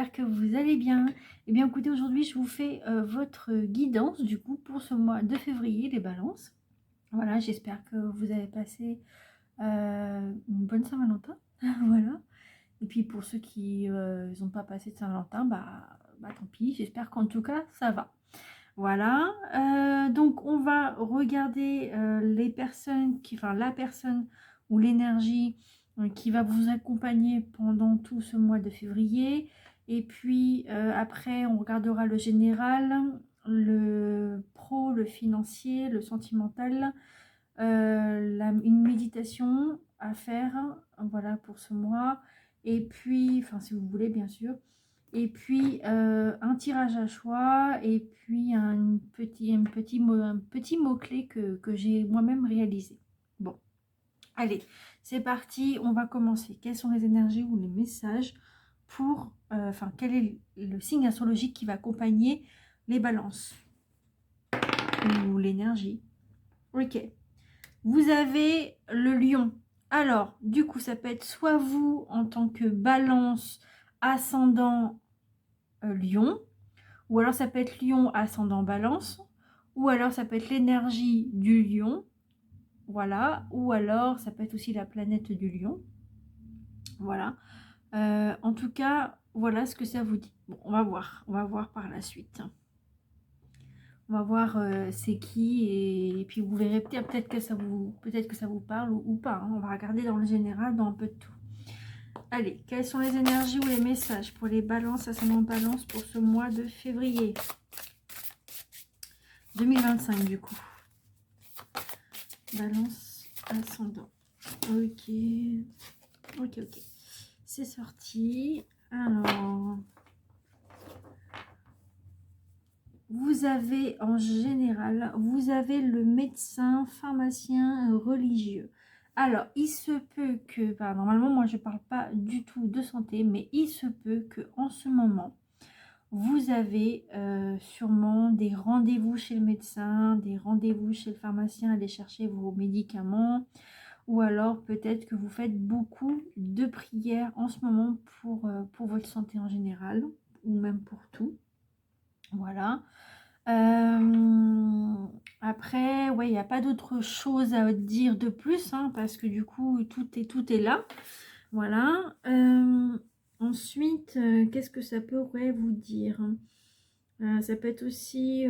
j'espère que vous allez bien. Eh bien écoutez, aujourd'hui je vous fais votre guidance du coup pour ce mois de février, les balances. Voilà, j'espère que vous avez passé une bonne Saint-Valentin. Voilà. Et puis pour ceux qui n'ont pas passé de Saint-Valentin, bah tant pis, j'espère qu'en tout cas ça va. Voilà, donc on va regarder les personnes enfin la personne ou l'énergie qui va vous accompagner pendant tout ce mois de février. Et puis après, on regardera le général, le pro, le financier, le sentimental, une méditation à faire, voilà pour ce mois. Et puis, enfin si vous voulez bien sûr. Et puis un tirage à choix, et puis un petit mot-clé que j'ai moi-même réalisé. Bon, allez, c'est parti, on va commencer. Quelles sont les énergies ou les messages pour... enfin, quel est le signe astrologique qui va accompagner les balances ou l'énergie? Ok. Vous avez le lion. Alors, du coup, ça peut être soit vous en tant que balance, ascendant lion, ou alors ça peut être lion ascendant balance, ou alors ça peut être l'énergie du lion, voilà, ou alors ça peut être aussi la planète du lion, voilà. En tout cas, voilà ce que ça vous dit. Bon, on va voir par la suite. On va voir c'est qui, et puis vous verrez peut-être que ça vous parle ou pas, hein. On va regarder dans le général, dans un peu de tout. Allez, quelles sont les énergies ou les messages pour les balances, ascendant balance pour ce mois de février 2025 du coup. Balance ascendant. Ok. Ok. C'est sorti. Alors, vous avez en général, vous avez le médecin, pharmacien, religieux. Alors, il se peut que, normalement, moi je parle pas du tout de santé, mais il se peut que en ce moment, vous avez sûrement des rendez-vous chez le médecin, des rendez-vous chez le pharmacien, aller chercher vos médicaments, ou alors peut-être que vous faites beaucoup de prières en ce moment pour votre santé en général, ou même pour tout. Voilà. Après, ouais, il n'y a pas d'autre chose à dire de plus, hein, parce que du coup, tout est là. Voilà. Ensuite, qu'est-ce que ça pourrait vous dire? Ça peut être aussi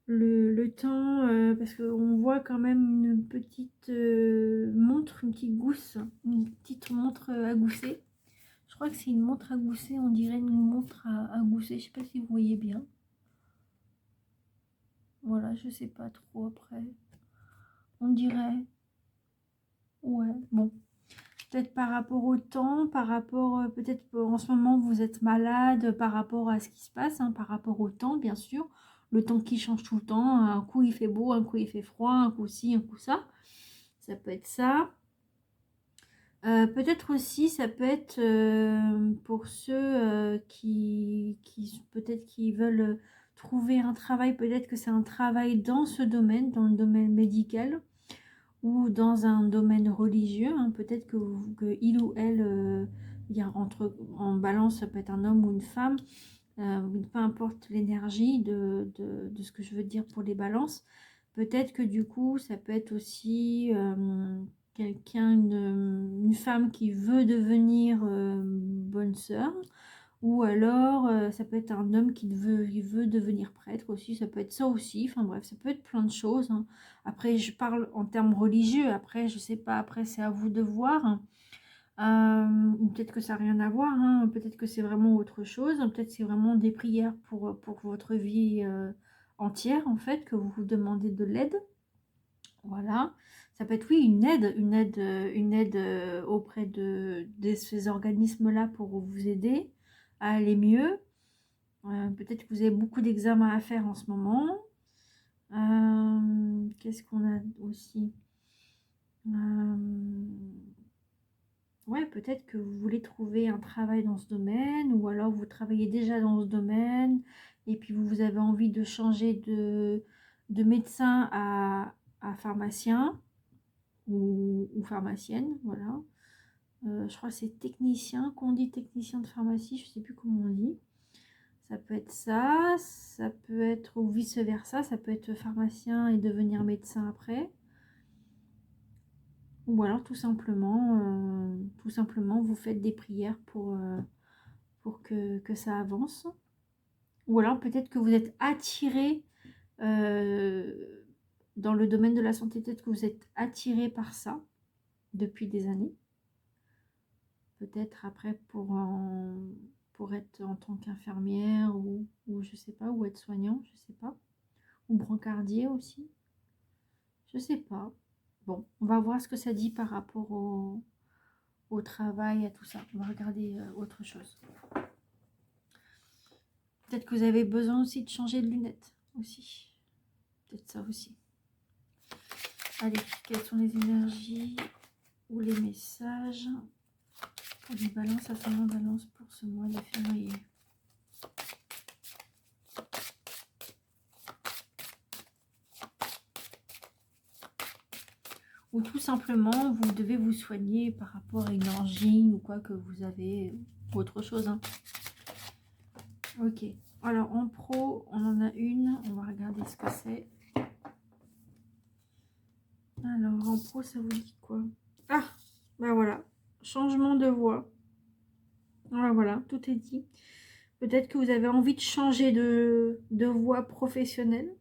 le temps, parce qu'on voit quand même une petite montre, une petite gousse, une petite montre à gousset. Je crois que c'est une montre à gousset, on dirait une montre à gousset, je sais pas si vous voyez bien. Voilà, je sais pas trop après. On dirait, ouais, bon. Peut-être par rapport au temps, par rapport, peut-être en ce moment vous êtes malade, par rapport à ce qui se passe, hein, par rapport au temps, bien sûr. Le temps qui change tout le temps, un coup il fait beau, un coup il fait froid, un coup ci, un coup ça. Ça peut être ça. Peut-être aussi, ça peut être pour ceux qui peut-être qui veulent trouver un travail, peut-être que c'est un travail dans ce domaine, dans le domaine médical, ou dans un domaine religieux, hein. Peut-être que il ou elle, il y a en balance, ça peut être un homme ou une femme, peu importe l'énergie de ce que je veux dire pour les balances. Peut-être que du coup, ça peut être aussi quelqu'un, une femme qui veut devenir bonne sœur, ou alors ça peut être un homme il veut devenir prêtre aussi, ça peut être ça aussi, enfin bref, ça peut être plein de choses, hein. Après, je parle en termes religieux, après, je sais pas, après, c'est à vous de voir, hein. Ou peut-être que ça n'a rien à voir, hein. Peut-être que c'est vraiment autre chose, peut-être c'est vraiment des prières pour votre vie entière, en fait, que vous vous demandez de l'aide. Voilà, ça peut être oui une aide auprès de ces organismes-là pour vous aider à aller mieux. Peut-être que vous avez beaucoup d'examens à faire en ce moment. Qu'est-ce qu'on a aussi? Ouais, peut-être que vous voulez trouver un travail dans ce domaine, ou alors vous travaillez déjà dans ce domaine, et puis vous avez envie de changer de médecin à pharmacien ou pharmacienne, voilà. je crois que c'est technicien, qu'on dit technicien de pharmacie, je sais plus comment on dit. Ça peut être ça, ça peut être, ou vice versa, ça peut être pharmacien et devenir médecin après. Ou alors tout simplement vous faites des prières pour que ça avance. Ou alors peut-être que vous êtes attiré dans le domaine de la santé, peut-être que vous êtes attiré par ça depuis des années. Peut-être après pour être en tant qu'infirmière ou je sais pas, ou être soignant, je sais pas. Ou brancardier aussi, je sais pas. Bon, on va voir ce que ça dit par rapport au travail, à tout ça. On va regarder autre chose. Peut-être que vous avez besoin aussi de changer de lunettes aussi. Peut-être ça aussi. Allez, quelles sont les énergies ou les messages pour les balances, ascendant balance pour ce mois de février? Ou tout simplement, vous devez vous soigner par rapport à une angine ou quoi que vous avez, ou autre chose. Hein. Ok. Alors, en pro, on en a une. On va regarder ce que c'est. Alors, en pro, ça vous dit quoi? Ah, ben voilà. Changement de voix. Voilà, tout est dit. Peut-être que vous avez envie de changer de voie professionnelle.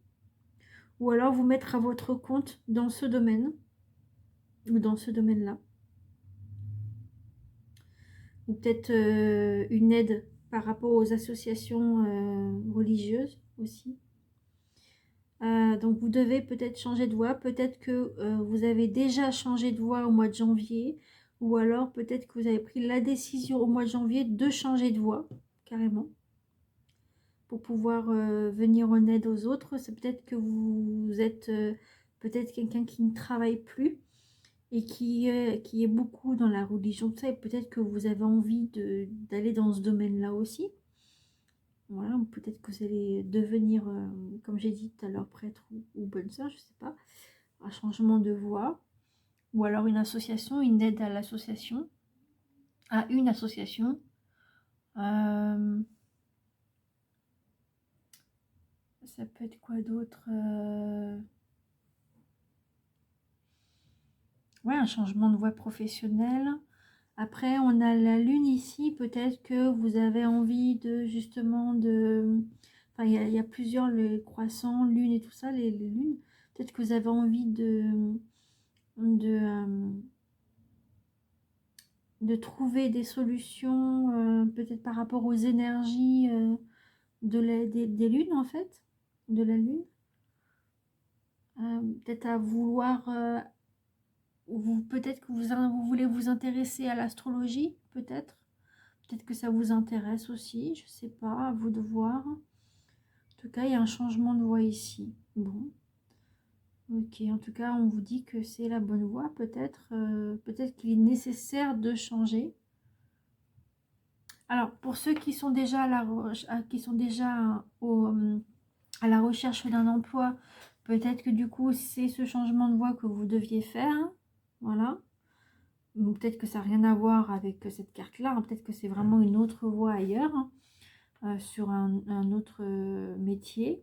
Ou alors vous mettre à votre compte dans ce domaine. Ou dans ce domaine-là. Ou peut-être une aide par rapport aux associations religieuses aussi. Donc vous devez peut-être changer de voie, peut-être que vous avez déjà changé de voie au mois de janvier, ou alors peut-être que vous avez pris la décision au mois de janvier de changer de voie, carrément, pour pouvoir venir en aide aux autres. C'est peut-être que vous êtes peut-être quelqu'un qui ne travaille plus et qui est beaucoup dans la religion, ça, et peut-être que vous avez envie d'aller dans ce domaine-là aussi. Voilà, peut-être que vous allez devenir, comme j'ai dit tout à l'heure, prêtre ou bonne sœur, je sais pas, un changement de voie, ou alors une association, une aide à l'association, à une association. Ça peut être quoi d'autre? Ouais, un changement de voie professionnelle. Après, on a la lune ici. Peut-être que vous avez envie de justement de... Enfin, il y a plusieurs les croissants, lune et tout ça, les lunes. Peut-être que vous avez envie de trouver des solutions, peut-être par rapport aux énergies des lunes, en fait, de la lune. Peut-être à vouloir... peut-être que vous voulez vous intéresser à l'astrologie, peut-être. Peut-être que ça vous intéresse aussi, je sais pas, à vous de voir. En tout cas, il y a un changement de voie ici. Bon. Ok, en tout cas, on vous dit que c'est la bonne voie, peut-être. Peut-être qu'il est nécessaire de changer. Alors, pour ceux qui sont déjà à la recherche d'un emploi, peut-être que du coup, c'est ce changement de voie que vous deviez faire. Hein. Voilà. Peut-être que ça n'a rien à voir avec cette carte-là. Hein. Peut-être que c'est vraiment une autre voie ailleurs. Hein, sur un autre métier.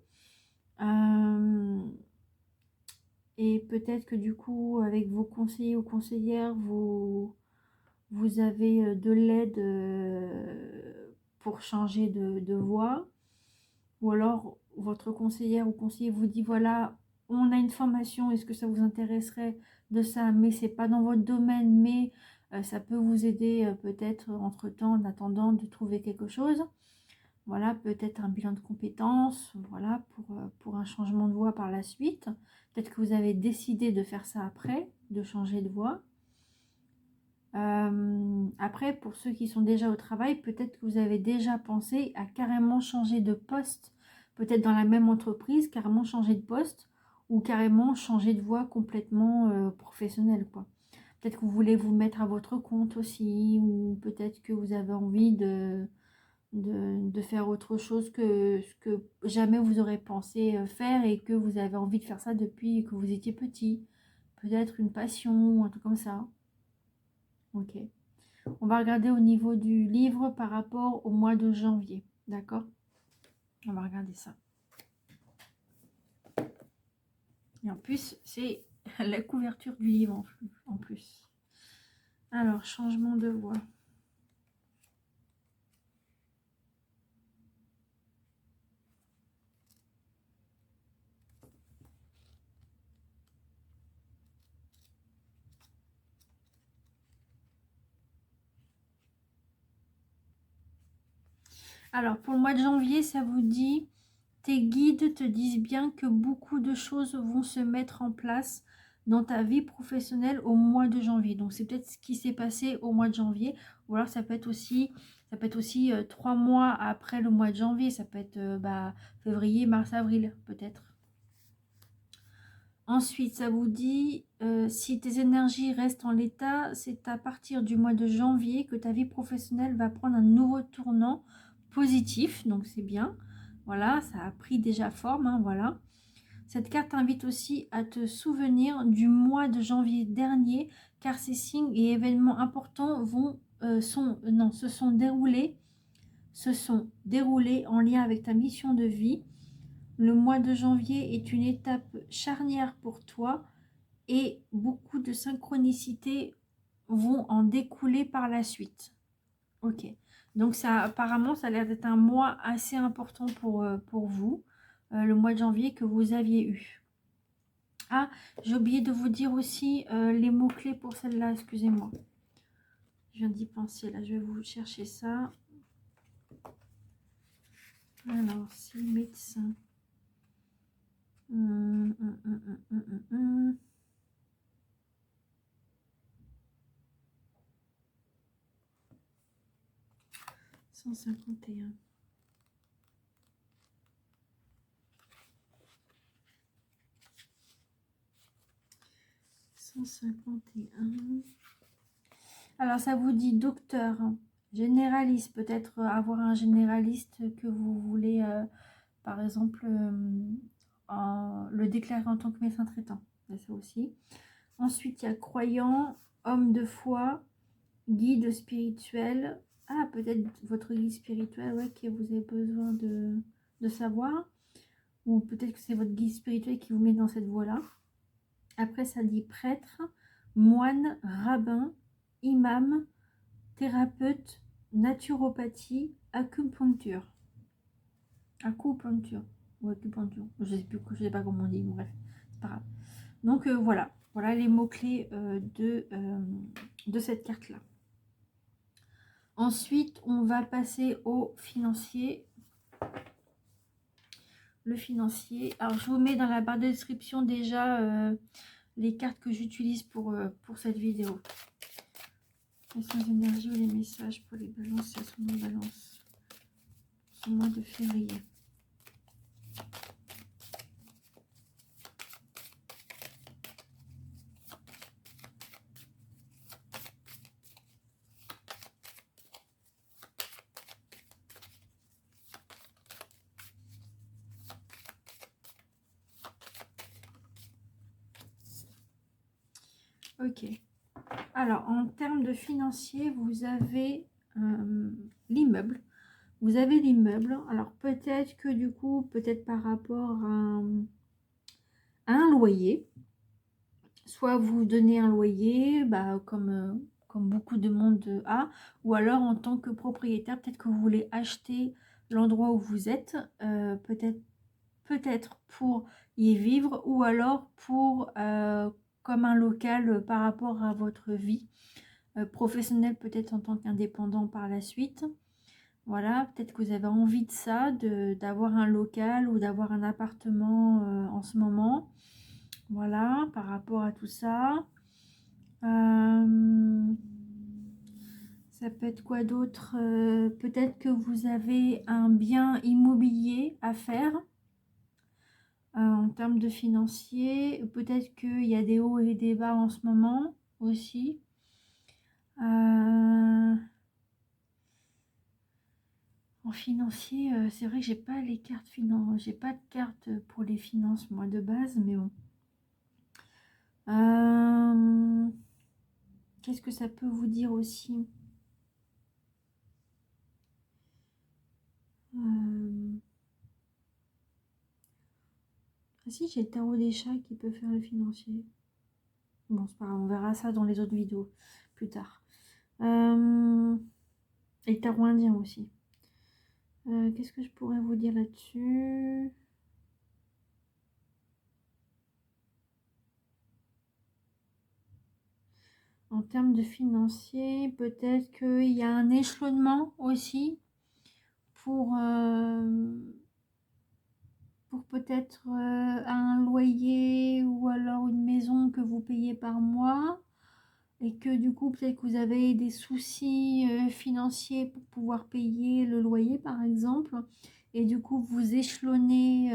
Et peut-être que du coup, avec vos conseillers ou conseillères, vous avez de l'aide pour changer de voie. Ou alors, votre conseillère ou conseiller vous dit, voilà, on a une formation, est-ce que ça vous intéresserait de ça? Mais c'est pas dans votre domaine, mais ça peut vous aider peut-être entre-temps, en attendant de trouver quelque chose. Voilà, peut-être un bilan de compétences, voilà, pour un changement de voie par la suite. Peut-être que vous avez décidé de faire ça après, de changer de voie. Après, pour ceux qui sont déjà au travail, peut-être que vous avez déjà pensé à carrément changer de poste, peut-être dans la même entreprise, carrément changer de poste, ou carrément changer de voie complètement professionnelle, quoi. Peut-être que vous voulez vous mettre à votre compte aussi, ou peut-être que vous avez envie de faire autre chose que ce que jamais vous aurez pensé faire et que vous avez envie de faire ça depuis que vous étiez petit. Peut-être une passion ou un truc comme ça. Ok. On va regarder au niveau du livre par rapport au mois de janvier. D'accord? On va regarder ça. Et en plus, c'est la couverture du livre en plus. Alors, changement de voix. Alors, pour le mois de janvier, ça vous dit, tes guides te disent bien que beaucoup de choses vont se mettre en place dans ta vie professionnelle au mois de janvier. Donc, c'est peut-être ce qui s'est passé au mois de janvier. Ou alors, ça peut être aussi 3 mois après le mois de janvier. Ça peut être février, mars, avril, peut-être. Ensuite, ça vous dit, si tes énergies restent en l'état, c'est à partir du mois de janvier que ta vie professionnelle va prendre un nouveau tournant positif. Donc, c'est bien. Voilà, ça a pris déjà forme. Hein, voilà. Cette carte invite aussi à te souvenir du mois de janvier dernier, car ces signes et événements importants se sont déroulés en lien avec ta mission de vie. Le mois de janvier est une étape charnière pour toi et beaucoup de synchronicités vont en découler par la suite. Ok, donc ça apparemment ça a l'air d'être un mois assez important pour vous, le mois de janvier que vous aviez eu. Ah, j'ai oublié de vous dire aussi les mots-clés pour celle-là, excusez-moi. Je viens d'y penser, là, je vais vous chercher ça. Alors, si médecin. 151. Alors, ça vous dit docteur, généraliste, peut-être avoir un généraliste que vous voulez, par exemple, le déclarer en tant que médecin traitant. Il y a ça aussi. Ensuite, il y a croyant, homme de foi, guide spirituel. Ah, peut-être votre guide spirituel, ouais, que vous avez besoin de savoir. Ou peut-être que c'est votre guide spirituel qui vous met dans cette voie-là. Après, ça dit prêtre, moine, rabbin, imam, thérapeute, naturopathie, acupuncture. Acupuncture ou acupuncture. Je ne sais pas comment on dit, bref, c'est pas grave. Donc voilà les mots-clés de cette carte-là. Ensuite, on va passer au financier. Le financier. Alors, je vous mets dans la barre de description déjà les cartes que j'utilise pour cette vidéo. Quelles sont les énergies ou les messages pour les balances et ascendant balance au mois de février. Ok. Alors, en termes de financier, vous avez l'immeuble. Vous avez l'immeuble. Alors, peut-être que du coup, peut-être par rapport à un loyer, soit vous donnez un loyer, comme beaucoup de monde a, ou alors en tant que propriétaire, peut-être que vous voulez acheter l'endroit où vous êtes, peut-être pour y vivre, ou alors pour comme un local par rapport à votre vie professionnelle, peut-être en tant qu'indépendant par la suite. Voilà, peut-être que vous avez envie de ça, d'avoir un local ou d'avoir un appartement en ce moment. Voilà, par rapport à tout ça. Ça peut être quoi d'autre? Peut-être que vous avez un bien immobilier à faire en termes de financier. Peut-être qu'il y a des hauts et des bas en ce moment aussi. En financier, c'est vrai que j'ai pas les cartes j'ai pas de carte pour les finances moi de base, mais bon. Qu'est-ce que ça peut vous dire aussi? Si, j'ai le tarot des chats qui peut faire le financier. Bon, c'est pas grave, on verra ça dans les autres vidéos plus tard. Et le tarot indien aussi. Qu'est-ce que je pourrais vous dire là-dessus? En termes de financier, peut-être qu'il y a un échelonnement aussi pour peut-être un loyer ou alors une maison que vous payez par mois et que du coup peut-être que vous avez des soucis financiers pour pouvoir payer le loyer par exemple et du coup vous échelonnez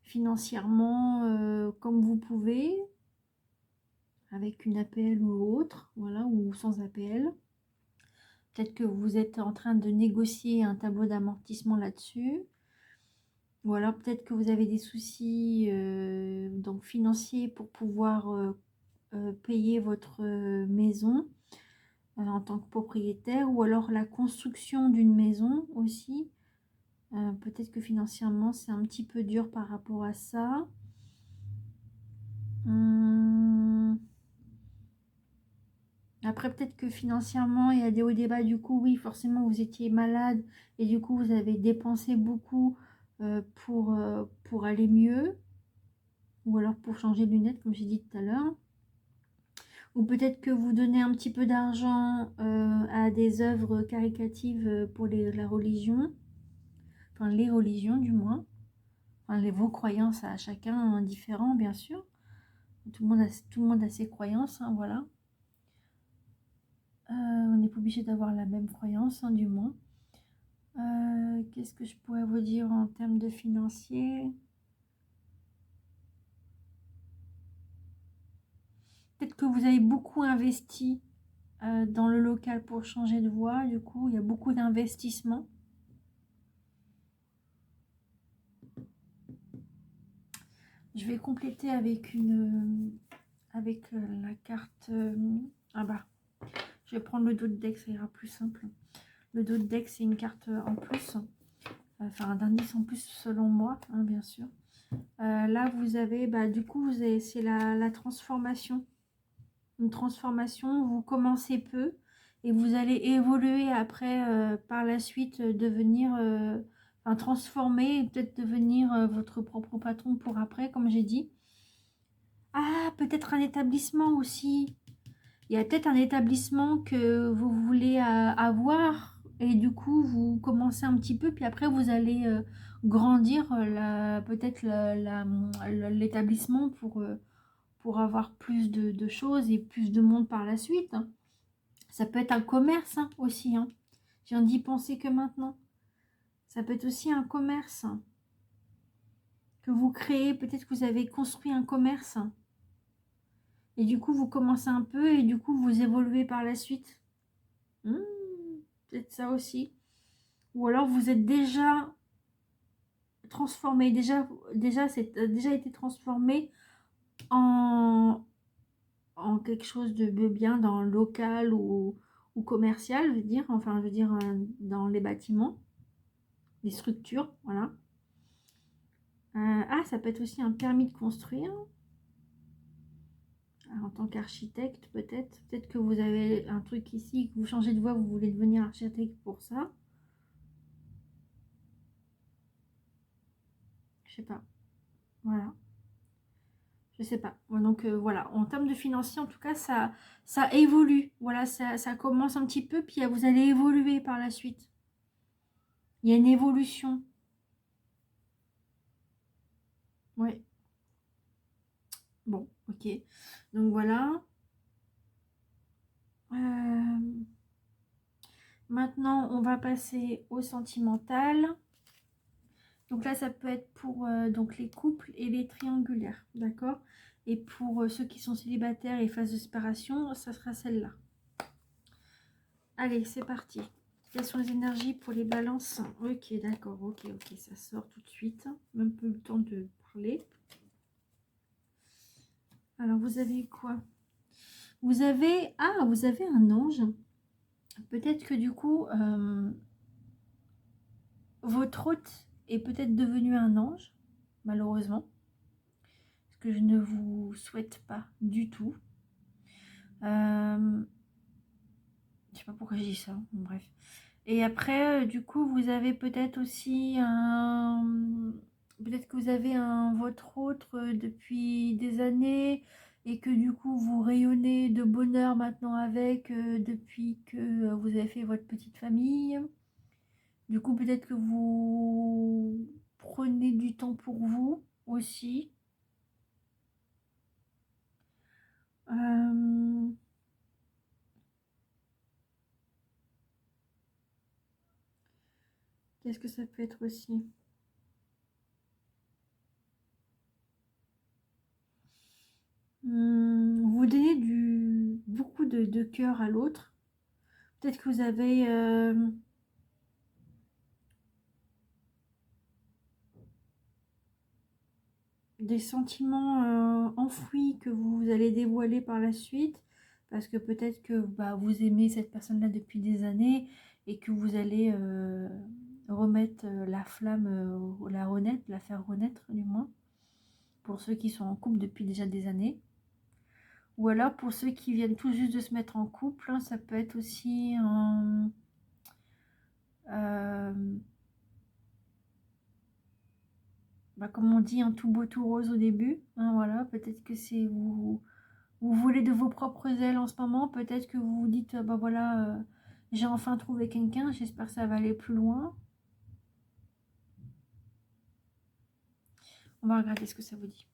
financièrement comme vous pouvez avec une APL ou autre, voilà, ou sans APL. Peut-être que vous êtes en train de négocier un tableau d'amortissement là-dessus. Ou alors peut-être que vous avez des soucis donc financiers pour pouvoir payer votre maison en tant que propriétaire. Ou alors la construction d'une maison aussi. Peut-être que financièrement c'est un petit peu dur par rapport à ça. Après, peut-être que financièrement, il y a des hauts et des bas. Du coup, oui, forcément, vous étiez malade et du coup, vous avez dépensé beaucoup pour aller mieux. Ou alors pour changer de lunettes, comme j'ai dit tout à l'heure. Ou peut-être que vous donnez un petit peu d'argent à des œuvres caritatives pour la religion. Enfin, les religions, du moins. Enfin, vos croyances à chacun différent, bien sûr. Tout le monde a ses croyances, hein, voilà. On n'est pas obligé d'avoir la même croyance, hein, du moins. Qu'est-ce que je pourrais vous dire en termes de financier? Peut-être que vous avez beaucoup investi dans le local pour changer de voie. Du coup, il y a beaucoup d'investissements. Je vais compléter avec la carte. Ah bah, je vais prendre le dos de deck, ça ira plus simple. Le dos de deck, c'est une carte en plus. Enfin, un indice en plus selon moi, hein, bien sûr. Là, vous avez, bah, du coup, c'est la transformation. Une transformation, vous commencez peu et vous allez évoluer après, par la suite, devenir, enfin, transformer et peut-être devenir votre propre patron pour après, comme j'ai dit. Ah, peut-être un établissement aussi. Il y a peut-être un établissement que vous voulez avoir et du coup, vous commencez un petit peu, puis après, vous allez grandir peut-être l'établissement pour avoir plus de choses et plus de monde par la suite. Ça peut être un commerce hein, aussi. Hein. Je viens d'y penser que maintenant. Ça peut être aussi un commerce que vous créez. Peut-être que vous avez construit un commerce. Et du coup, vous commencez un peu et du coup, vous évoluez par la suite. Peut-être ça aussi. Ou alors, vous êtes déjà transformé. C'est déjà été transformé en quelque chose de bien dans le local ou commercial, je veux dire. Enfin, je veux dire, dans les bâtiments, les structures, voilà. Ça peut être aussi un permis de construire. En tant qu'architecte, peut-être. Peut-être que vous avez un truc ici, que vous changez de voie, vous voulez devenir architecte pour ça. Je sais pas. Voilà. Je sais pas. Donc voilà, en termes de financier, en tout cas, ça évolue. Voilà, ça commence un petit peu, puis vous allez évoluer par la suite. Il y a une évolution. Ouais. Bon, ok. Donc voilà. Maintenant, on va passer au sentimental. Donc là, ça peut être pour donc les couples et les triangulaires, d'accord? Et pour ceux qui sont célibataires et phase de séparation, ça sera celle-là. Allez, c'est parti. Quelles sont les énergies pour les balances? Ok, d'accord, ok, ça sort tout de suite. Même peu le temps de parler. Alors, vous avez quoi? Vous avez un ange. Peut-être que du coup, votre hôte est peut-être devenu un ange, malheureusement. que je ne vous souhaite pas du tout. Je sais pas pourquoi je dis ça, bon, bref. Et après, du coup, vous avez peut-être aussi un... Peut-être que vous avez un votre autre depuis des années et que du coup, vous rayonnez de bonheur maintenant avec depuis que vous avez fait votre petite famille. Du coup, peut-être que vous prenez du temps pour vous aussi. Euh, Qu'est-ce que ça peut être aussi? Vous donnez beaucoup de cœur à l'autre. Peut-être que vous avez des sentiments enfouis que vous allez dévoiler par la suite. Parce que peut-être que bah, vous aimez cette personne-là depuis des années et que vous allez remettre la flamme, la faire renaître du moins. Pour ceux qui sont en couple depuis déjà des années. Ou alors pour ceux qui viennent tout juste de se mettre en couple, hein, ça peut être aussi un... bah, comme on dit, un tout beau tout rose au début. Hein, voilà, peut-être que c'est vous voulez de vos propres ailes en ce moment. Peut-être que vous vous dites, bah voilà, j'ai enfin trouvé quelqu'un, j'espère que ça va aller plus loin. On va regarder ce que ça vous dit.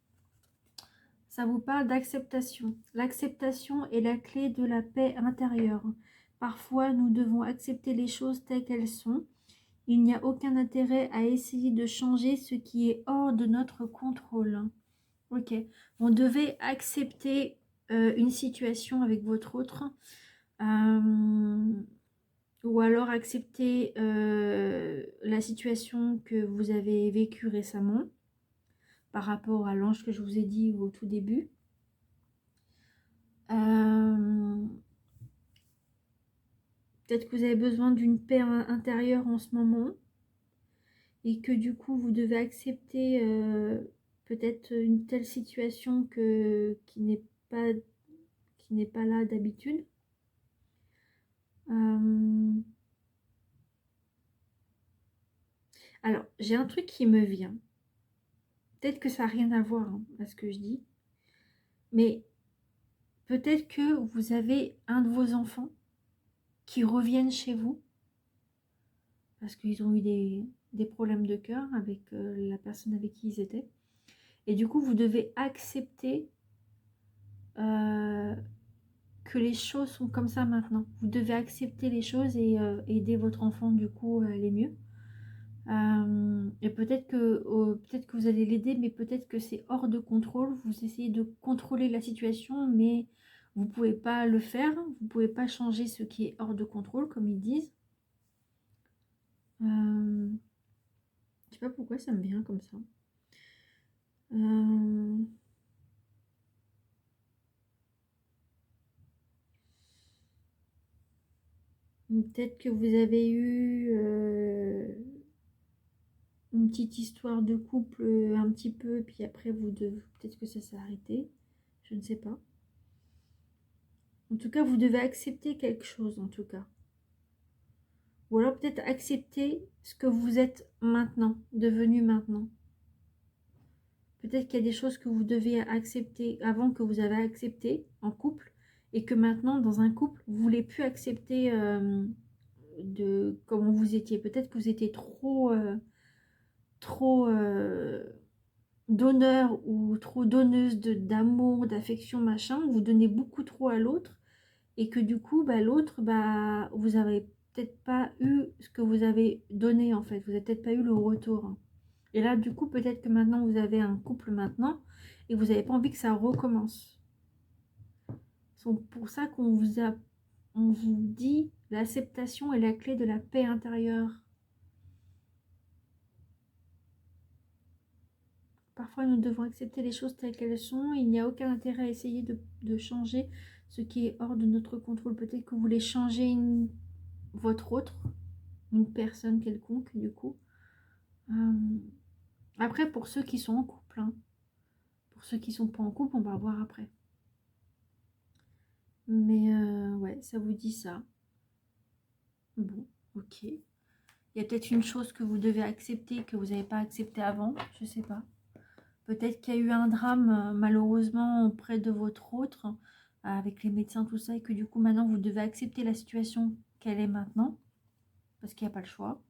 Ça vous parle d'acceptation. L'acceptation est la clé de la paix intérieure. Parfois, nous devons accepter les choses telles qu'elles sont. Il n'y a aucun intérêt à essayer de changer ce qui est hors de notre contrôle. Ok. On devait accepter une situation avec votre autre. Ou alors accepter la situation que vous avez vécue récemment par rapport à l'ange que je vous ai dit au tout début. Peut-être que vous avez besoin d'une paix intérieure en ce moment et que du coup vous devez accepter peut-être une telle situation pas, qui n'est pas là d'habitude. Alors, j'ai un truc qui me vient. Peut-être que ça n'a rien à voir hein, à ce que je dis. Mais peut-être que vous avez un de vos enfants qui reviennent chez vous parce qu'ils ont eu des problèmes de cœur avec la personne avec qui ils étaient. Et du coup, vous devez accepter que les choses sont comme ça maintenant. Vous devez accepter les choses et aider votre enfant du coup à aller mieux. Et peut-être que vous allez l'aider, mais peut-être que c'est hors de contrôle. Vous essayez de contrôler la situation, mais vous ne pouvez pas le faire. Vous ne pouvez pas changer ce qui est hors de contrôle, comme ils disent. Je sais pas pourquoi ça me vient comme ça. Peut-être que vous avez eu une petite histoire de couple un petit peu, puis après peut-être que ça s'est arrêté. Je ne sais pas. En tout cas, vous devez accepter quelque chose, en tout cas. Ou alors peut-être accepter ce que vous êtes maintenant, devenu maintenant. Peut-être qu'il y a des choses que vous devez accepter avant que vous avez accepté en couple et que maintenant, dans un couple, vous ne voulez plus accepter de comment vous étiez. Peut-être que vous étiez trop donneur ou trop donneuse d'amour, d'affection, machin. Vous donnez beaucoup trop à l'autre et que du coup, bah, l'autre, bah, vous avez peut-être pas eu ce que vous avez donné en fait. Vous n'avez peut-être pas eu le retour. Hein. Et là, du coup, peut-être que maintenant, vous avez un couple maintenant et vous n'avez pas envie que ça recommence. C'est pour ça on vous dit l'acceptation est la clé de la paix intérieure. Parfois, nous devons accepter les choses telles qu'elles sont. Il n'y a aucun intérêt à essayer de changer ce qui est hors de notre contrôle. Peut-être que vous voulez changer votre autre, une personne quelconque, du coup. Après, pour ceux qui sont en couple, hein, Pour ceux qui sont pas en couple, on va voir après. Mais ouais, ça vous dit ça. Bon, ok. Il y a peut-être une chose que vous devez accepter que vous n'avez pas accepté avant, je sais pas. Peut-être qu'il y a eu un drame malheureusement auprès de votre autre, avec les médecins, tout ça, et que du coup maintenant vous devez accepter la situation qu'elle est maintenant, parce qu'il n'y a pas le choix.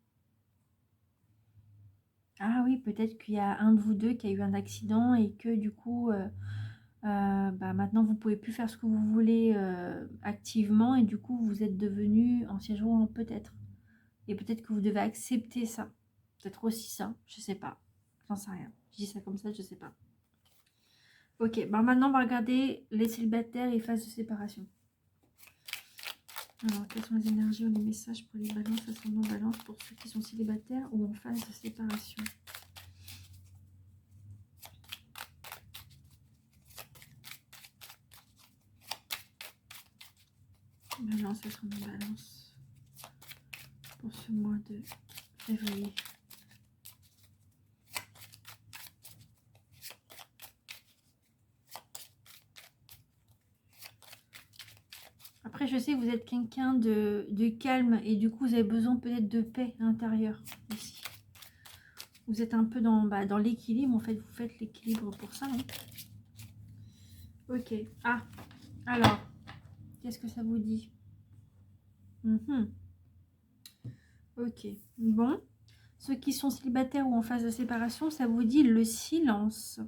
Ah oui, peut-être qu'il y a un de vous deux qui a eu un accident et que du coup, bah, maintenant vous pouvez plus faire ce que vous voulez activement et du coup vous êtes devenu ancien joueur peut-être. Et peut-être que vous devez accepter ça. Peut-être aussi ça, je sais pas. J'en sais rien. Je dis ça comme ça, je sais pas. Ok, bah maintenant on va regarder les célibataires et phases de séparation. Alors, quelles sont les énergies ou les messages pour les balances, ascendant balance pour ceux qui sont célibataires ou en phase de séparation? Balance, ascendant balance pour ce mois de février. Après, je sais que vous êtes quelqu'un de calme et du coup, vous avez besoin peut-être de paix intérieure aussi. Vous êtes un peu dans, dans l'équilibre. En fait, vous faites l'équilibre pour ça. Hein. Ok. Ah, alors, qu'est-ce que ça vous dit? Ok. Bon. Ceux qui sont célibataires ou en phase de séparation, ça vous dit le silence.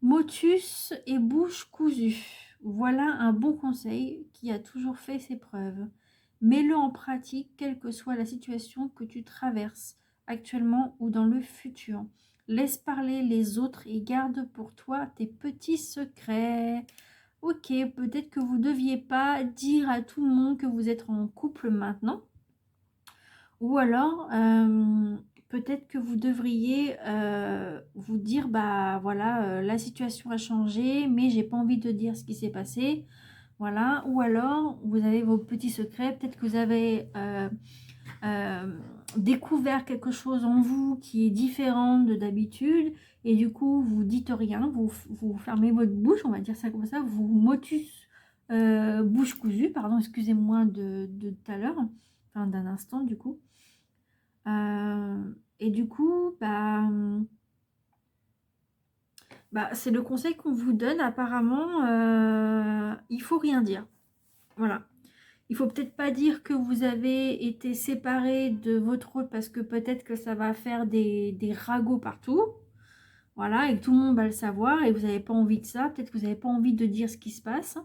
Motus et bouche cousue. Voilà un bon conseil qui a toujours fait ses preuves. Mets-le en pratique, quelle que soit la situation que tu traverses actuellement ou dans le futur. Laisse parler les autres et garde pour toi tes petits secrets. Ok, peut-être que vous ne deviez pas dire à tout le monde que vous êtes en couple maintenant. Ou alors, peut-être que vous devriez vous dire, bah voilà, la situation a changé, mais j'ai pas envie de dire ce qui s'est passé. Voilà. Ou alors, vous avez vos petits secrets. Peut-être que vous avez découvert quelque chose en vous qui est différent de d'habitude. Et du coup, vous dites rien, vous fermez votre bouche, on va dire ça comme ça, vous motus bouche cousue, pardon, excusez-moi de tout à l'heure, enfin d'un instant du coup. Et du coup, c'est le conseil qu'on vous donne. Apparemment, il faut rien dire. Voilà. Il faut peut-être pas dire que vous avez été séparé de votre autre parce que peut-être que ça va faire des ragots partout. Voilà, et que tout le monde va le savoir et vous n'avez pas envie de ça. Peut-être que vous n'avez pas envie de dire ce qui se passe.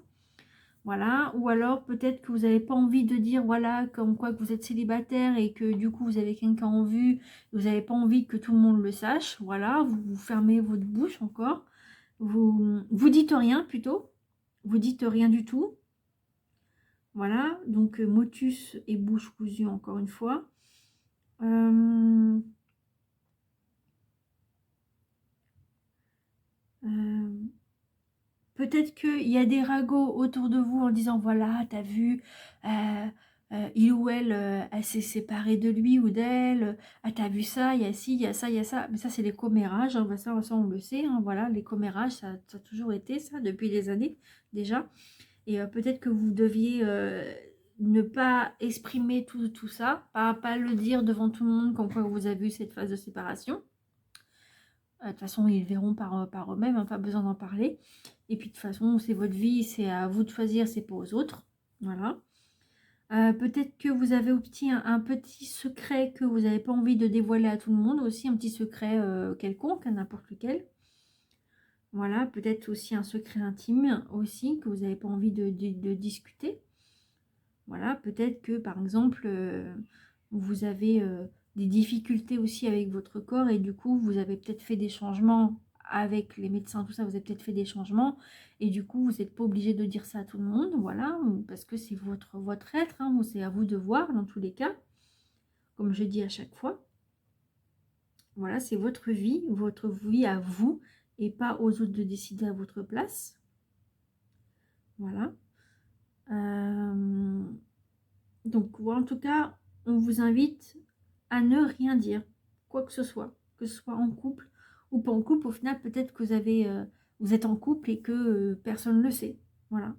Voilà, ou alors peut-être que vous n'avez pas envie de dire, voilà, comme quoi que vous êtes célibataire et que du coup vous avez quelqu'un en vue, vous n'avez pas envie que tout le monde le sache, voilà, vous fermez votre bouche encore, vous dites rien plutôt, vous dites rien du tout, voilà, donc motus et bouche cousue encore une fois. Euh, euh, Peut-être qu'il y a des ragots autour de vous en disant, voilà, t'as vu, il ou elle, elle s'est séparée de lui ou d'elle, ah, t'as vu ça, il y a ci, il y a ça, il y a ça. Mais ça, c'est les commérages, hein, ça, on le sait, hein, voilà, les commérages, ça a toujours été ça depuis des années déjà. Et peut-être que vous deviez ne pas exprimer tout ça, pas le dire devant tout le monde comme quoi vous avez eu cette phase de séparation. De toute façon, ils verront par eux-mêmes, hein, pas besoin d'en parler. Et puis de toute façon, c'est votre vie, c'est à vous de choisir, c'est pas aux autres. Voilà. Peut-être que vous avez obtenu un petit secret que vous n'avez pas envie de dévoiler à tout le monde, aussi un petit secret quelconque, n'importe lequel. Voilà, peut-être aussi un secret intime aussi que vous n'avez pas envie de discuter. Voilà, peut-être que par exemple, vous avez des difficultés aussi avec votre corps et du coup, vous avez peut-être fait des changements avec les médecins, tout ça, vous avez peut-être fait des changements et du coup, vous n'êtes pas obligé de dire ça à tout le monde, voilà, parce que c'est votre être, hein, c'est à vous de voir dans tous les cas, comme je dis à chaque fois. Voilà, c'est votre vie à vous et pas aux autres de décider à votre place. Voilà. Donc, en tout cas, on vous invite à ne rien dire, quoi que ce soit en couple ou pas en couple, au final, peut-être que vous êtes en couple et que personne ne le sait. Voilà.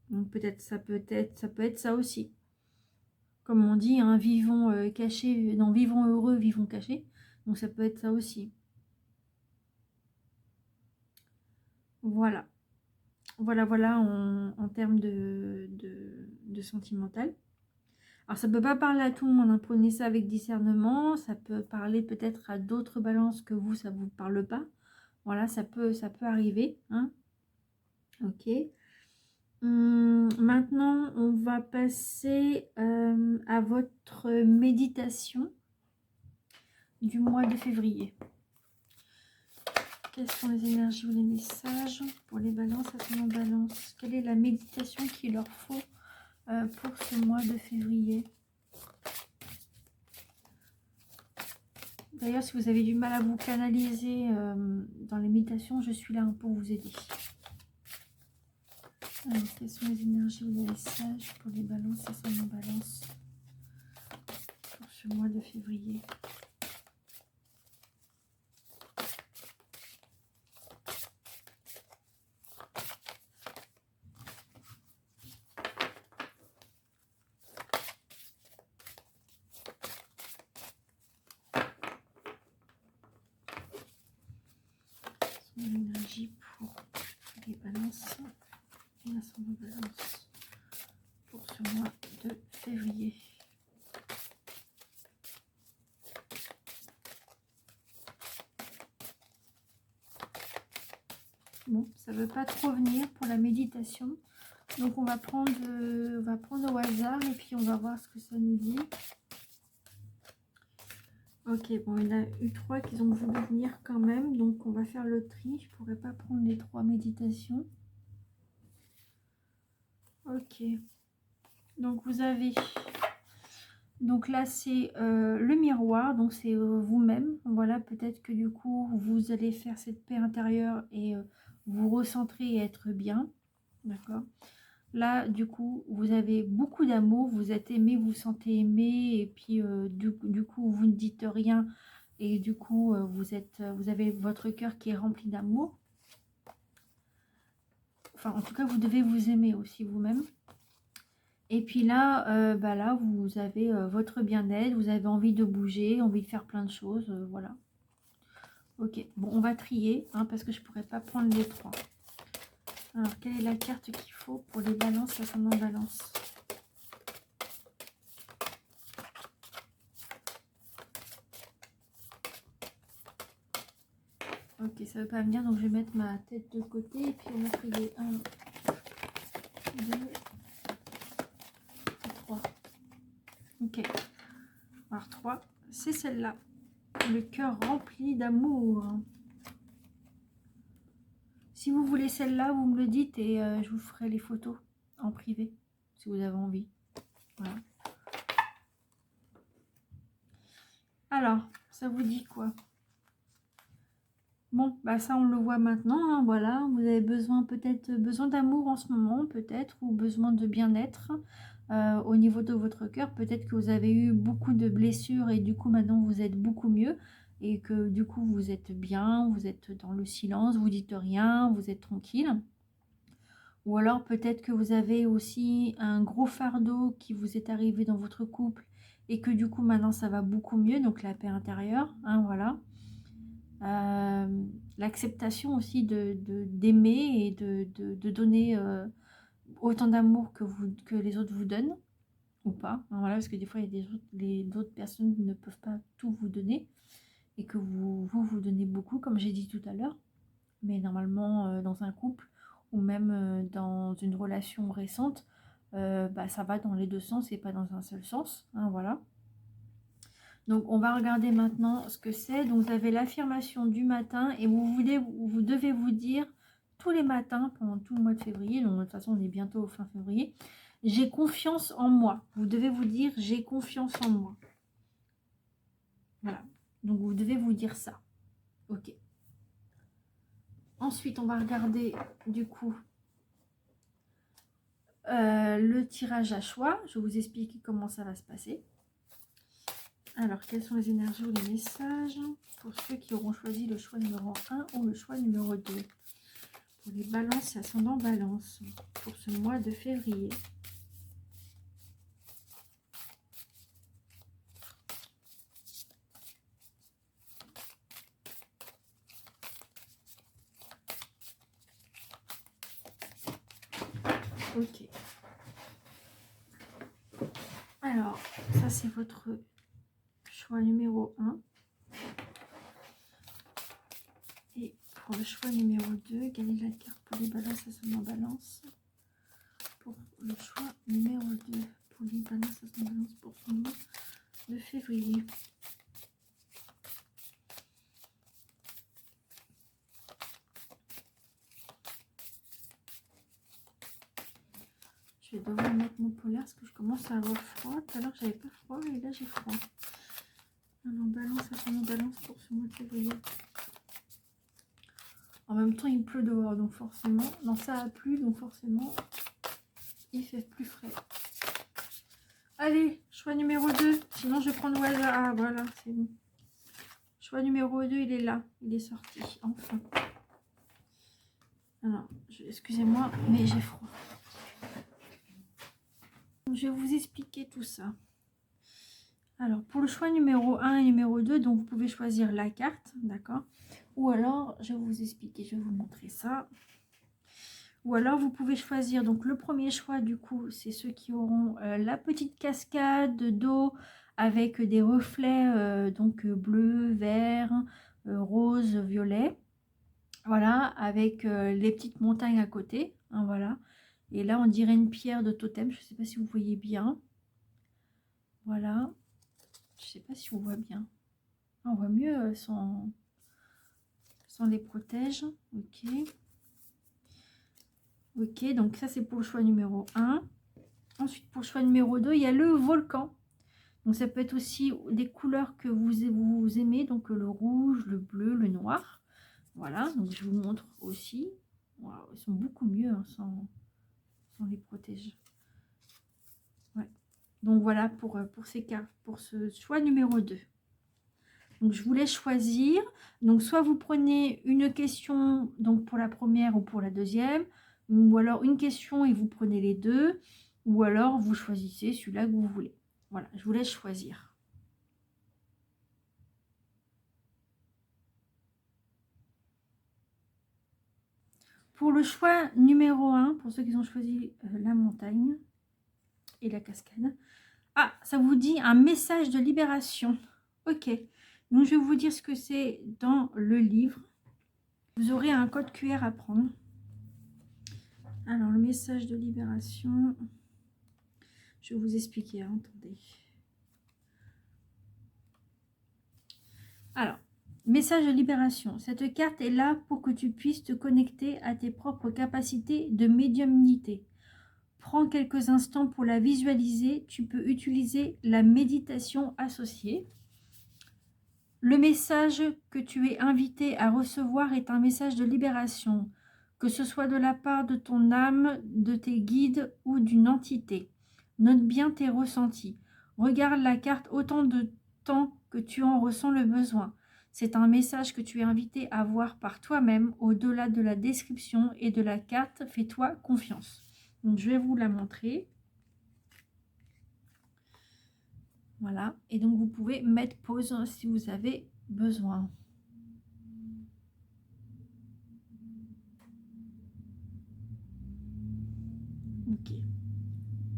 Donc peut-être ça peut être ça aussi. Comme on dit, hein, vivons cachés, non, vivons heureux, vivons cachés. Donc ça peut être ça aussi. Voilà. Voilà en termes de sentimental. Alors ça peut pas parler à tout le monde, hein. Prenez ça avec discernement. Ça peut parler peut-être à d'autres balances que vous, ça vous parle pas. Voilà, ça peut arriver, hein. Ok. Maintenant, on va passer à votre méditation du mois de février. Quelles sont les énergies ou les messages pour les balances, ascendant balance? Quelle est la méditation qu'il leur faut pour ce mois de février? D'ailleurs, si vous avez du mal à vous canaliser dans les méditations, je suis là pour vous aider. Alors, quelles sont les énergies ou les messages pour les balances, ascendant balance pour ce mois de février? L'énergie pour les balances et l'ascendant balance pour ce mois de février. Bon, ça ne veut pas trop venir pour la méditation, donc on va prendre au hasard et puis on va voir ce que ça nous dit. Ok, bon, il y en a eu 3 qui ont voulu venir quand même, donc on va faire le tri. Je pourrais pas prendre les 3 méditations. Ok, donc vous avez, donc là c'est le miroir, donc c'est vous-même. Voilà, peut-être que du coup vous allez faire cette paix intérieure et vous recentrer et être bien, d'accord. Là du coup vous avez beaucoup d'amour, vous êtes aimé, vous vous sentez aimé, et puis du coup vous ne dites rien, et du coup vous avez votre cœur qui est rempli d'amour. Enfin en tout cas vous devez vous aimer aussi vous-même. Et puis là, là vous avez votre bien-être, vous avez envie de bouger, envie de faire plein de choses, voilà. Ok, bon on va trier, hein, parce que je pourrais pas prendre les 3. Alors quelle est la carte qu'il faut pour les balances, l'ascendant balance? Ok, ça veut pas venir, donc je vais mettre ma tête de côté et puis on va trier 1, 2, 3. Ok, alors 3, c'est celle-là. Le cœur rempli d'amour. Si vous voulez celle-là, vous me le dites et je vous ferai les photos en privé, si vous avez envie. Voilà. Alors, ça vous dit quoi? Bon, bah ça on le voit maintenant, hein, voilà. Vous avez peut-être besoin d'amour en ce moment, peut-être, ou besoin de bien-être au niveau de votre cœur. Peut-être que vous avez eu beaucoup de blessures et du coup maintenant vous êtes beaucoup mieux. Et que du coup vous êtes bien, vous êtes dans le silence, vous dites rien, vous êtes tranquille. Ou alors peut-être que vous avez aussi un gros fardeau qui vous est arrivé dans votre couple et que du coup maintenant ça va beaucoup mieux, donc la paix intérieure, hein, voilà. L'acceptation aussi d'aimer et de donner autant d'amour que les autres vous donnent, ou pas, hein, voilà, parce que des fois il y a d'autres personnes qui ne peuvent pas tout vous donner et que vous donnez beaucoup, comme j'ai dit tout à l'heure. Mais normalement dans un couple ou même dans une relation récente, ça va dans les deux sens et pas dans un seul sens, hein, voilà. Donc on va regarder maintenant ce que c'est. Donc vous avez l'affirmation du matin et vous devez vous dire tous les matins pendant tout le mois de février, donc de toute façon on est bientôt au fin février, j'ai confiance en moi. Vous devez vous dire j'ai confiance en moi. Voilà, donc vous devez vous dire ça. Ok. Ensuite on va regarder du coup le tirage à choix. Je vais vous expliquer comment ça va se passer. Alors, quelles sont les énergies ou les messages pour ceux qui auront choisi le choix numéro 1 ou le choix numéro 2? Pour les balances et ascendant balance, pour ce mois de février. Ok. Alors, ça c'est votre choix numéro 1. Et pour le choix numéro 2, gagnez la carte pour les balances ascendant balance. Pour le choix numéro 2, pour les balances ascendant balance pour ce mois de février. Je vais devoir mettre mon polaire parce que je commence à avoir froid. Tout à l'heure j'avais pas froid et là j'ai froid. Alors balance ascendant balance pour ce mois de février. En même temps, il pleut dehors, donc forcément, non, ça a plu, donc forcément, il fait plus frais. Allez, choix numéro 2, sinon je prends le hasard. Ah, voilà, c'est bon. Choix numéro 2, il est là, il est sorti, enfin. Alors, excusez-moi, mais j'ai froid. Je vais vous expliquer tout ça. Alors, pour le choix numéro 1 et numéro 2, donc vous pouvez choisir la carte, d'accord? Ou alors, je vais vous expliquer, je vais vous montrer ça. Ou alors, vous pouvez choisir, donc le premier choix, du coup, c'est ceux qui auront la petite cascade d'eau avec des reflets, donc bleu, vert, rose, violet. Voilà, avec les petites montagnes à côté, hein, voilà. Et là, on dirait une pierre de totem, je ne sais pas si vous voyez bien. Voilà. Je ne sais pas si on voit bien. On voit mieux sans les protèges. Ok. Ok, donc ça c'est pour le choix numéro 1. Ensuite, pour le choix numéro 2, il y a le volcan. Donc ça peut être aussi des couleurs que vous aimez. Donc le rouge, le bleu, le noir. Voilà, donc je vous montre aussi. Wow, ils sont beaucoup mieux hein, sans les protèges. Ouais. Donc voilà pour ces cartes, pour ce choix numéro 2. Donc je vous laisse choisir. Donc soit vous prenez une question donc pour la première ou pour la deuxième, ou alors une question et vous prenez les deux, ou alors vous choisissez celui-là que vous voulez. Voilà, je vous laisse choisir. Pour le choix numéro 1, pour ceux qui ont choisi la montagne et la cascade, ah, ça vous dit un message de libération. Ok, donc je vais vous dire ce que c'est dans le livre. Vous aurez un code QR à prendre. Alors, le message de libération, je vais vous expliquer, hein, attendez. Alors, message de libération. Cette carte est là pour que tu puisses te connecter à tes propres capacités de médiumnité. Prends quelques instants pour la visualiser. Tu peux utiliser la méditation associée. Le message que tu es invité à recevoir est un message de libération, que ce soit de la part de ton âme, de tes guides ou d'une entité. Note bien tes ressentis. Regarde la carte autant de temps que tu en ressens le besoin. C'est un message que tu es invité à voir par toi-même, au-delà de la description et de la carte. Fais-toi confiance. Donc, je vais vous la montrer. Voilà. Et donc, vous pouvez mettre pause si vous avez besoin. Ok.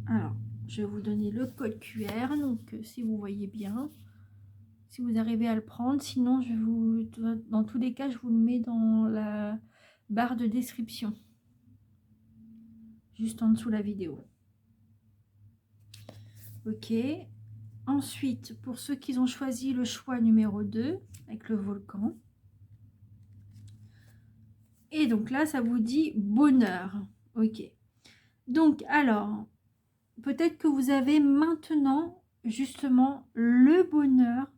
Alors, je vais vous donner le code QR. Donc, si vous voyez bien, si vous arrivez à le prendre. Sinon, je vous, dans tous les cas, je vous le mets dans la barre de description. Juste en dessous de la vidéo. Ok. Ensuite, pour ceux qui ont choisi le choix numéro 2, avec le volcan. Et donc là, ça vous dit bonheur. Ok. Donc, alors, peut-être que vous avez maintenant, justement, le bonheur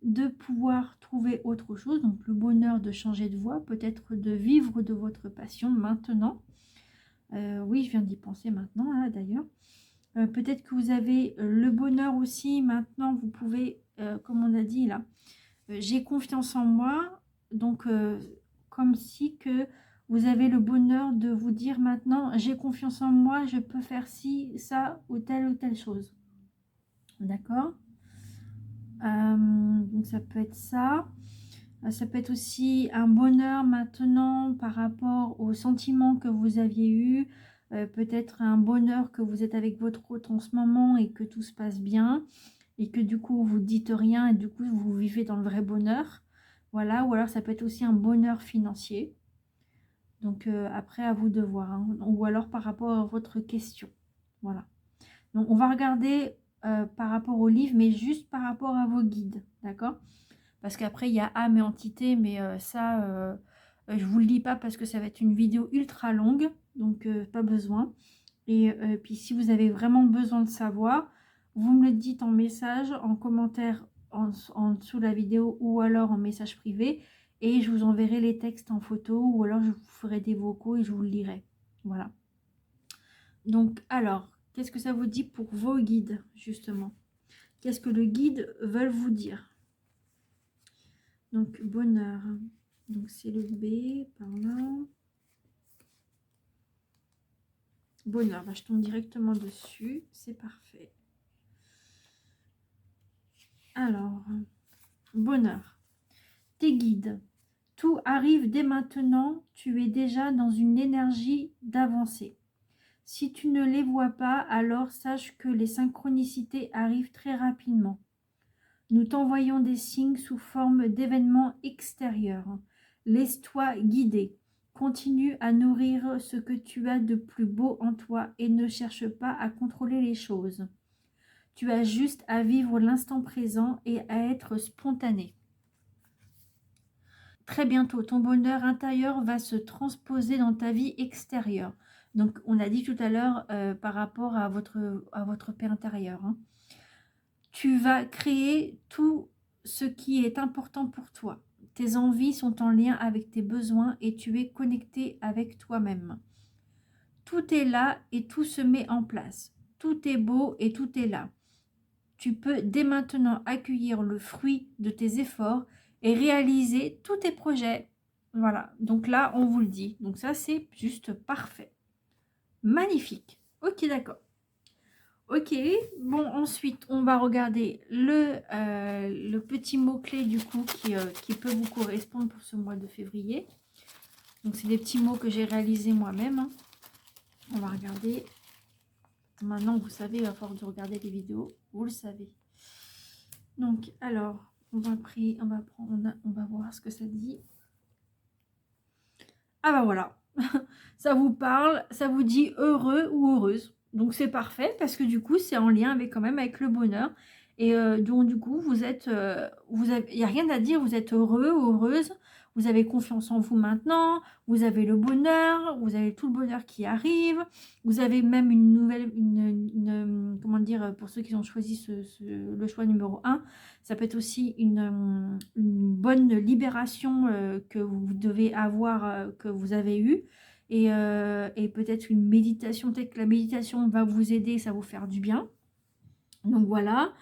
de pouvoir trouver autre chose. Donc, le bonheur de changer de voie, peut-être de vivre de votre passion maintenant. Oui, je viens d'y penser maintenant, là, d'ailleurs. Peut-être que vous avez le bonheur aussi, maintenant, vous pouvez comme on a dit là, j'ai confiance en moi. Donc, comme si que vous avez le bonheur de vous dire maintenant, j'ai confiance en moi, je peux faire ci, ça ou telle chose. D'accord? Donc, ça peut être ça. Ça peut être aussi un bonheur maintenant par rapport aux sentiments que vous aviez eus. Peut-être un bonheur que vous êtes avec votre hôte en ce moment et que tout se passe bien. Et que du coup, vous dites rien et du coup, vous vivez dans le vrai bonheur. Voilà, ou alors ça peut être aussi un bonheur financier. Donc après, à vous de voir. Hein. Ou alors par rapport à votre question. Voilà. Donc on va regarder par rapport au livre, mais juste par rapport à vos guides. D'accord? Parce qu'après, il y a âme et entité, mais ça, je vous le dis pas parce que ça va être une vidéo ultra longue. Donc pas besoin. Et puis si vous avez vraiment besoin de savoir, vous me le dites en message, en commentaire en dessous de la vidéo ou alors en message privé. Et je vous enverrai les textes en photo ou alors je vous ferai des vocaux et je vous le lirai. Voilà. Donc alors, qu'est-ce que ça vous dit pour vos guides justement? Qu'est-ce que le guide veut vous dire? Donc bonheur. Donc c'est le B par là. Bonheur, bah, je tombe directement dessus, c'est parfait. Alors, bonheur. Tes guides. Tout arrive dès maintenant, tu es déjà dans une énergie d'avancée. Si tu ne les vois pas, alors sache que les synchronicités arrivent très rapidement. Nous t'envoyons des signes sous forme d'événements extérieurs. Laisse-toi guider. Continue à nourrir ce que tu as de plus beau en toi et ne cherche pas à contrôler les choses. Tu as juste à vivre l'instant présent et à être spontané. Très bientôt, ton bonheur intérieur va se transposer dans ta vie extérieure. Donc, on a dit tout à l'heure par rapport à votre paix intérieure. Hein. Tu vas créer tout ce qui est important pour toi. Tes envies sont en lien avec tes besoins et tu es connecté avec toi-même. Tout est là et tout se met en place. Tout est beau et tout est là. Tu peux dès maintenant accueillir le fruit de tes efforts et réaliser tous tes projets. Voilà, donc là, on vous le dit. Donc ça, c'est juste parfait. Magnifique. Ok, d'accord. Ok, bon, ensuite, on va regarder le petit mot-clé du coup qui peut vous correspondre pour ce mois de février. Donc, c'est des petits mots que j'ai réalisés moi-même. Hein. On va regarder. Maintenant, vous savez, à force de regarder les vidéos, vous le savez. Donc, alors, on va voir ce que ça dit. Ah bah voilà, ça vous parle, ça vous dit heureux ou heureuse. Donc c'est parfait parce que du coup c'est en lien avec quand même avec le bonheur. Et donc du coup il n'y a rien à dire, vous êtes heureux ou heureuse, vous avez confiance en vous maintenant, vous avez le bonheur, vous avez tout le bonheur qui arrive, vous avez même une nouvelle, comment dire, pour ceux qui ont choisi le choix numéro 1, ça peut être aussi une bonne libération que vous devez avoir, que vous avez eue. Et peut-être une méditation, peut-être que la méditation va vous aider, ça va vous faire du bien. Donc voilà.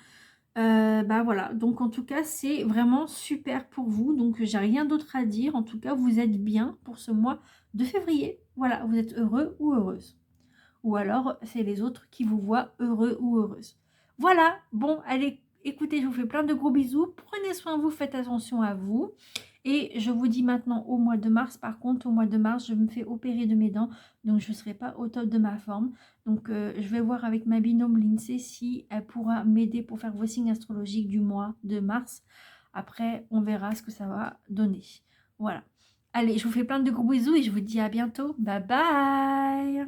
Bah voilà, donc en tout cas c'est vraiment super pour vous, donc j'ai rien d'autre à dire, en tout cas vous êtes bien pour ce mois de février, voilà, vous êtes heureux ou heureuse, ou alors c'est les autres qui vous voient heureux ou heureuse. Voilà, bon allez, écoutez, je vous fais plein de gros bisous, prenez soin de vous, faites attention à vous, et je vous dis maintenant au mois de mars, par contre au mois de mars je me fais opérer de mes dents, donc je ne serai pas au top de ma forme. Donc je vais voir avec ma binôme Lindsay si elle pourra m'aider pour faire vos signes astrologiques du mois de mars. Après on verra ce que ça va donner. Voilà. Allez, je vous fais plein de gros bisous et je vous dis à bientôt. Bye bye.